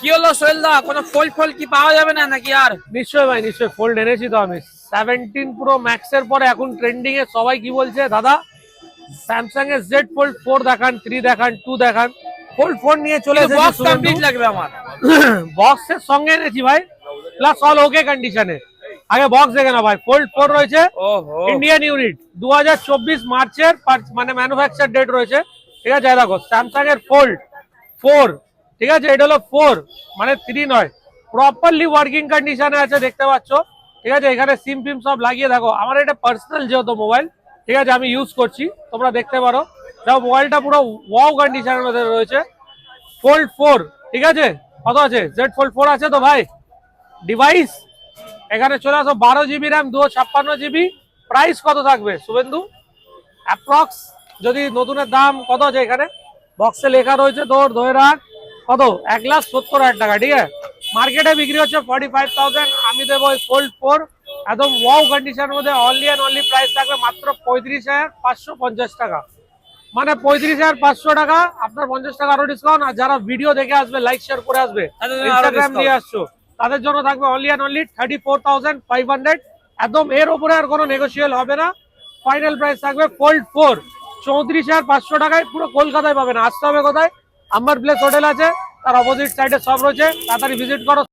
কি হলো সোহেল দা, কোনো ফোল্ড ফোল্ড কি পাওয়া যাবে না নাকি? আর নিশ্চয়ই ভাই, নিশ্চয়ই ফোল্ড এনেছি তো আমি। 17 প্রো ম্যাক্স এর পরে এখন ট্রেন্ডিং এ সবাই কি বলছে, দাদা স্যামসাং এর জেড ফোল্ড 4 দেখান, 3 দেখান, 2 দেখান। ফোল্ড 4 নিয়ে চলে এসেছি বক্স শুভেন্দু। কমপ্লিট লাগবে আমার। বক্সের সঙ্গে এনেছি ভাই, প্লাস অল ওকে কন্ডিশনে। আগে বক্স দেখে না ভাই, ফোল্ড 4 রয়েছে, ওহো, ইন্ডিয়ান ইউনিট, 2024 মার্চের মানে ম্যানুফ্যাকচার ডেট রয়েছে। ঠিক আছে, দেখো স্যামসাং এর ফোল্ড 4, ঠিক আছে, এটা হলো 4 মানে 3 নয়, প্রপারলি ওয়ার্কিং কন্ডিশনে আছে, দেখতে পাচ্ছ। ঠিক আছে, এখানে সিম ফিম সব লাগিয়ে দেখো। আমার এটা পার্সোনাল যেহেতু মোবাইল, ঠিক আছে, আমি ইউজ করছি, তোমরা দেখতে পারো। দেখো মোবাইলটা পুরো ওয়াও কন্ডিশনের মধ্যে রয়েছে। ফোল্ড 4, ঠিক আছে, কত আছে? জেড ফোল্ড 4 আছে তো ভাই। ডিভাইস এখানে চলে আসো, 12 জিবি র্যাম, 256 জিবি। প্রাইস কত থাকবে শুভেন্দু অ্যাপ্রক্স? যদি নতুনের দাম কত আছে এখানে বক্সে লেখা রয়েছে, তোর ধরে রাখ কত, 1,70,000 টাকা। ঠিক আছে, মার্কেটে বিক্রি হচ্ছে 45,000, আমি দেবো ওই ফোল্ড 4 একদম ওয়াও কন্ডিশনের মধ্যে। অনলি অ্যান্ড অনলি প্রাইস থাকবে মাত্র 35,550 টাকা, মানে 35,500 টাকা। আপনার 50 টাকা আরো ডিসকাউন্ট। আর যারা ভিডিও দেখে আসবে, লাইক শেয়ার করে আসবে, ইনস্টাগ্রাম দিয়ে আসছো, তাদের জন্য থাকবে অনলি অ্যান্ড অনলি 34,500 একদম। এর উপরে আর কোনো নেগোসিয়েবল হবে না। ফাইনাল প্রাইস থাকবে ফোল্ড 4 34,500 টাকায়। পুরো কলকাতায় পাবেন। আসতে হবে কোথায়? আম্বার প্লেস হোটেল আছে, তার অপোজিট সাইডে সব রয়েছে, তাড়াতাড়ি ভিজিট করো।